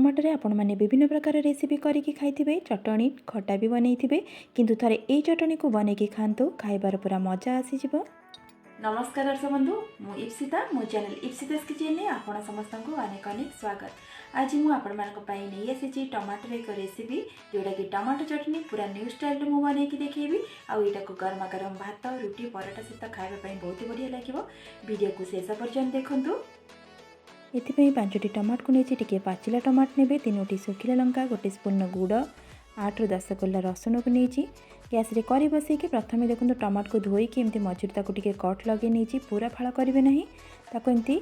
टमाटर आपण मैंने विभिन्न प्रकार रेसिपी करके खाई चटनी खटा भी बनई किंतु थरे ए चटनी को बनैकी खातु खाइबार पूरा मजा आसीज। नमस्कार दर्शक बंधु मु इप्सिता मो चैनल इप्सिता स्किचेन में आपण समस्त को अनेक अनेक स्वागत। आज मुझे नहीं आसी टमाटर एक रेसिपी जोटा कि टमाटर चटनी पूरा न्यू स्टाइल मु बनैकी देखेबी। आईटा को गरमा गरम भात रुटी पराठा सहित खाइबा बहुत बढ़िया लगे। वीडियो को शेष पर्यंत देखंतु। एथिपाई 5टी टमाट को नहीं टिके पाचिला टमाट ने 3टी सुखिला लंका 1 स्पून गुड़ 8 ରୁ 10 कोला रसुण को नहीं गैस रे करी बसैकी प्रथम देखो टमाट को धोईकी एमती मझिर ताको टिके कट लगे नहीं पूरा फाड़ करेंगे ना ताको एमती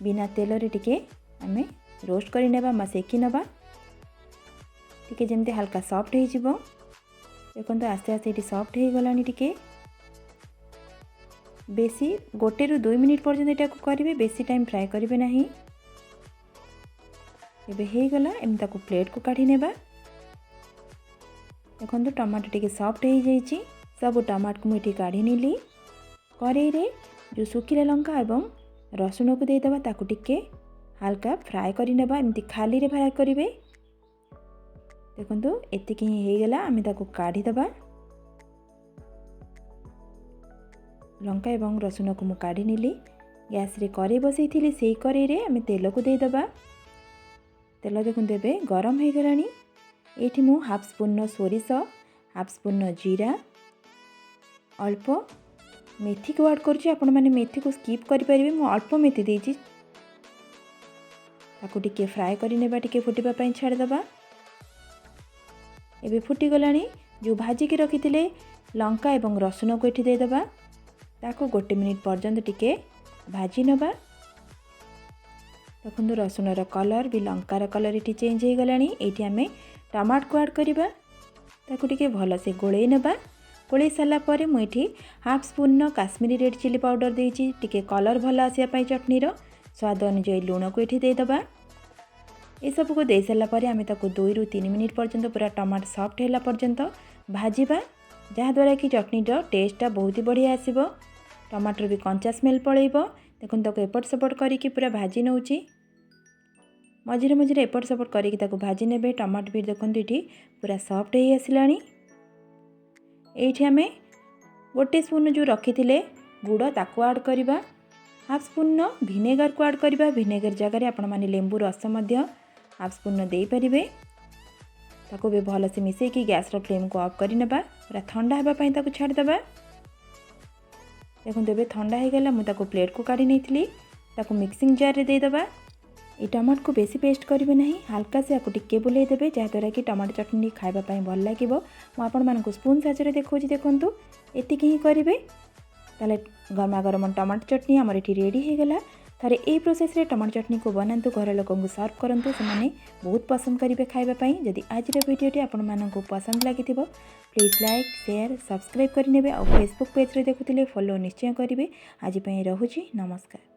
बिना तेल रे टिके आमे रोस्ट कर नेबा सेकी नेबा टिके जेमती हल्का सॉफ्ट हो जिवो। देखो आस्ते आस्ते ये सॉफ्ट हो गलानी टिके बेसी 1 ରୁ 2 मिनिट पर्यंत एटा को करिवे बेसी टाइम फ्राए करिवे नाही। एबे हे गला एम ताको प्लेट को काढी नेबा। देखो टमाटो टिके सॉफ्ट हो जाइए सब टमाट को मुझे काढ़ी नीली कड़ाई रे जो सुखिला लंका एवं रसुण को देदेबा ताको टिके हल्का फ्राए करि नेबा एमती खाली रे फ्राए करिवे। देखो एतिक ही गला आमे ताको काढ़ी देबा। लंका एवं रसुण को मु काढ़ी नीली गैस रे कड़ाई बसई थी से कड़ाई रे आमे तेल को देदेबा। तेल देखो एबे गरम हो गलानी। एठी मु हाफ स्पून सोरिष हाफ स्पून जीरा अल्प मेथी को ऐड करछि। आपण माने मेथी को स्किप करि परिबे मु अल्प मेथी देछि ताको टिके फ्राए करि नेबा टिके फुटिबा पई छाड़ देबा। एबे फुटी गलानी जो भाजी के रखिथिले लंका एवं रसुण को एठी दे देबा ताको 1 मिनिट पर्यंत टिके भाजी नेबा। देखो रसुण रो कलर भी लंकार कलर ये चेंज हो गलानी। एठी आमे टमाट को ऐड करिबा ताको टिके भल से गोळेई नेबा। गोळेई साला परे मु एठी half spoon Kashmiri red chili powder देछि टिके कलर भल आसिया पई चटनी रो स्वाद अनुसार लूण को एठी दे देबा। ए सब को दे साला परे आमे ताको 2 ରୁ 3 मिनिट पर्यंत पूरा टमाट सॉफ्ट होला पर्यंत भाजीबा जहा द्वारा कि चटनी रो टेस्टटा बहुत ही बढ़िया आसीबो। टमाटर भी कंचा स्मेल पळेइबो। देखो ताको एपट सेपट करिकि पूरा भाजी नउची मझे मझे एपट सेपट करके ताको भाजी नेबे। टमाट भी देखो ये पूरा सॉफ्ट हो आसलानी। ये आमे 1 स्पून जो रखी थे गुड़ ताको ऐड करवा। हाफ स्पून विनेगर को ऐड करवा। विनेगर जगह आपण माने लेंबू रस मध्य हाफ स्पून दे परिबे। ताको भी भल से मिसेकी गैस रो फ्लेम को ऑफ करि नेबा पूरा ठंडा हेबा पई ताको छाड़ देबा। देखो एबे ठंडा हो गला मु ताको प्लेट को काढी नेथिली ताको मिक्सिंग जार रे दे देबा। ये टमाट को बेसी पेस्ट करेंगे ना हल्का से आपको टिके बुले देवे जहाँद्वारा कि टमाटो चटनी खाइबा भल लगे। मुझे स्पून साइज देखो देखु एतिक ही करेंगे ताले गरमा गरम टमाटो चटनी आमर ये रेडी हो गला। थारे ए प्रोसेस रे टमाटो चटनी को बनातु घर लोक सर्व करंतु से बहुत पसंद करेंगे खाइबा। जदि आज वीडियोटी आपण मानकु पसंद लगी प्लीज लाइक शेयर सब्सक्राइब करने और फेसबुक पेज रे देखुले फॉलो निश्चय करेंगे। आज रोची नमस्कार।